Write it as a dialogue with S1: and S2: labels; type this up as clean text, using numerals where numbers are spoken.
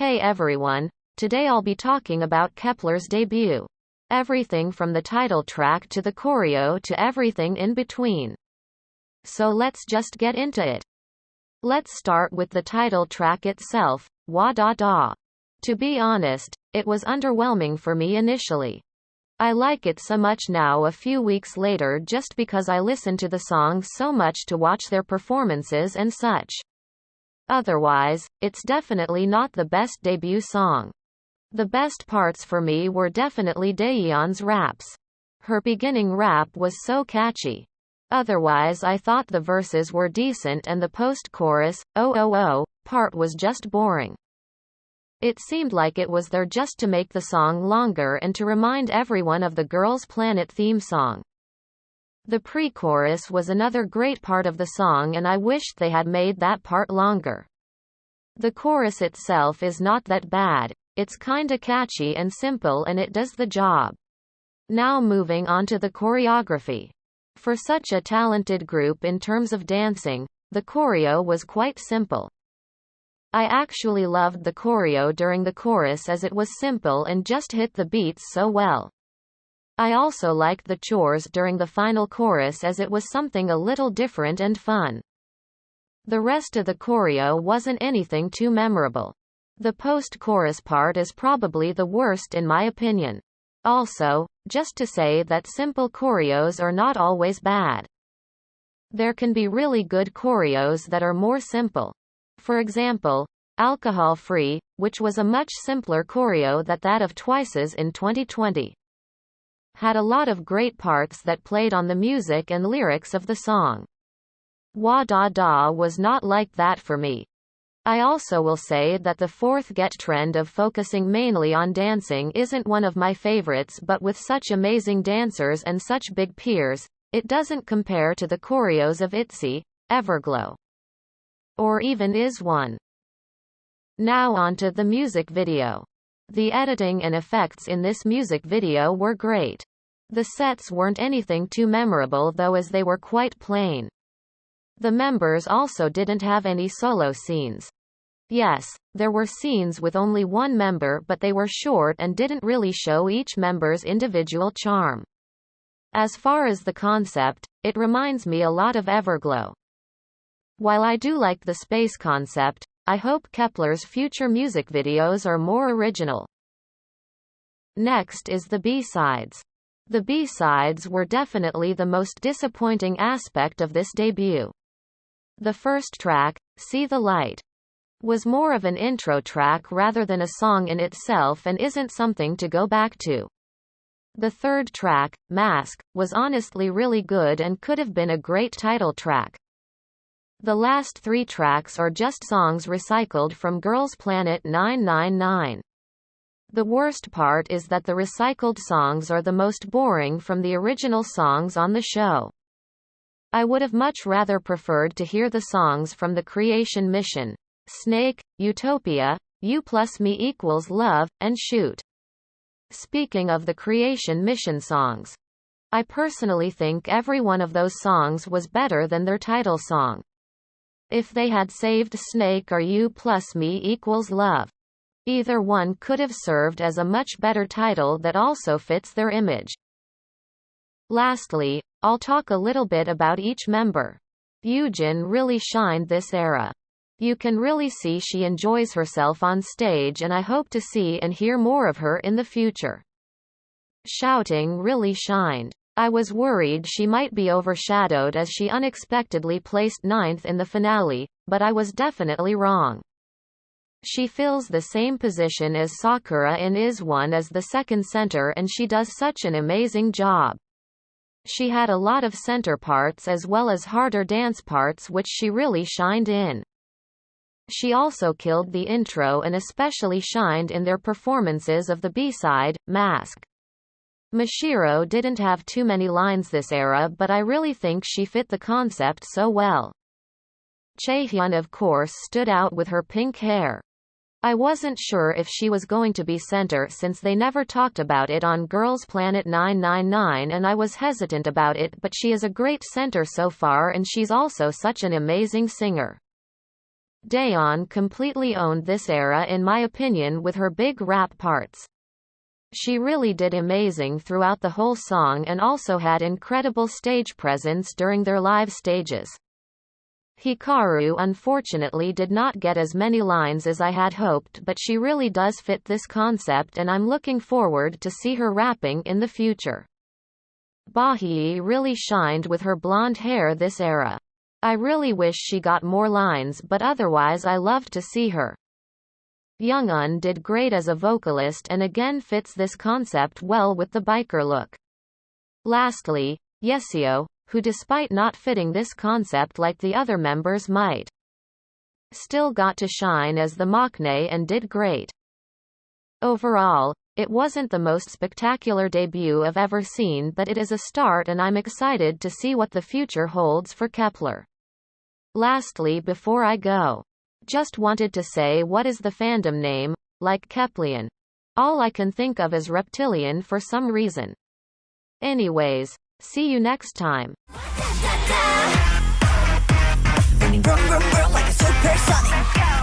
S1: Hey everyone, today I'll be talking about kep1er's debut. Everything from the title track to the choreo to everything in between. So let's just get into it. Let's start with the title track itself, Wah Da Da. To be honest, it was underwhelming for me initially. I like it so much now a few weeks later just because I listen to the song so much to watch their performances and such. Otherwise, it's definitely not the best debut song. The best parts for me were definitely Daeyeon's raps. Her beginning rap was so catchy. Otherwise I thought the verses were decent and the post-chorus, oh oh oh, part was just boring. It seemed like it was there just to make the song longer and to remind everyone of the Girls' Planet theme song. The pre-chorus was another great part of the song and I wished they had made that part longer. The chorus itself is not that bad, it's kinda catchy and simple and it does the job. Now moving on to the choreography. For such a talented group in terms of dancing, the choreo was quite simple. I actually loved the choreo during the chorus as it was simple and just hit the beats so well. I also liked the chores during the final chorus as it was something a little different and fun. The rest of the choreo wasn't anything too memorable. The post-chorus part is probably the worst in my opinion. Also, just to say that simple choreos are not always bad. There can be really good choreos that are more simple. For example, Alcohol Free, which was a much simpler choreo than that of Twice's in 2020. Had a lot of great parts that played on the music and lyrics of the song. Wah Da Da was not like that for me. I also will say that the fourth get trend of focusing mainly on dancing isn't one of my favorites, but with such amazing dancers and such big peers, it doesn't compare to the choreos of ITZY, Everglow, or even IZ*ONE. Now onto the music video. The editing and effects in this music video were great. The sets weren't anything too memorable though, as they were quite plain. The members also didn't have any solo scenes. Yes, there were scenes with only one member, but they were short and didn't really show each member's individual charm. As far as the concept, it reminds me a lot of Everglow. While I do like the space concept, I hope kep1er's future music videos are more original. Next is the B-sides. The B-sides were definitely the most disappointing aspect of this debut. The first track, See the Light, was more of an intro track rather than a song in itself and isn't something to go back to. The third track, Mask, was honestly really good and could have been a great title track. The last three tracks are just songs recycled from Girls' Planet 999. The worst part is that the recycled songs are the most boring from the original songs on the show. I would have much rather preferred to hear the songs from the Creation Mission, Snake, Utopia, You Plus Me Equals Love, and Shoot. Speaking of the Creation Mission songs, I personally think every one of those songs was better than their title song. If they had saved Snake or You Plus Me Equals Love, either one could have served as a much better title that also fits their image. Lastly, I'll talk a little bit about each member. Yoojin really shined this era. You can really see she enjoys herself on stage and I hope to see and hear more of her in the future. Shouting really shined. I was worried she might be overshadowed as she unexpectedly placed 9th in the finale, but I was definitely wrong. She fills the same position as Sakura in IZ*ONE as the second center and she does such an amazing job. She had a lot of center parts as well as harder dance parts which she really shined in. She also killed the intro and especially shined in their performances of the B-side, Mask. Mashiro didn't have too many lines this era, but I really think she fit the concept so well. Chaehyun of course stood out with her pink hair. I wasn't sure if she was going to be center since they never talked about it on Girls' Planet 999 and I was hesitant about it, but she is a great center so far and she's also such an amazing singer. Daeon completely owned this era in my opinion with her big rap parts. She really did amazing throughout the whole song and also had incredible stage presence during their live stages. Hikaru unfortunately did not get as many lines as I had hoped, but she really does fit this concept and I'm looking forward to see her rapping in the future. Bahee really shined with her blonde hair this era. I really wish she got more lines, but otherwise I loved to see her. Youngun did great as a vocalist and again fits this concept well with the biker look. Lastly, Yeseo, who despite not fitting this concept like the other members might, still got to shine as the maknae and did great. Overall, it wasn't the most spectacular debut I've ever seen, but it is a start and I'm excited to see what the future holds for kep1er. Lastly, before I go, just wanted to say, what is the fandom name? Like Keplian. All I can think of is reptilian for some reason. Anyways, see you next time.
S2: Burning, vroom, vroom, vroom, like a supersonic.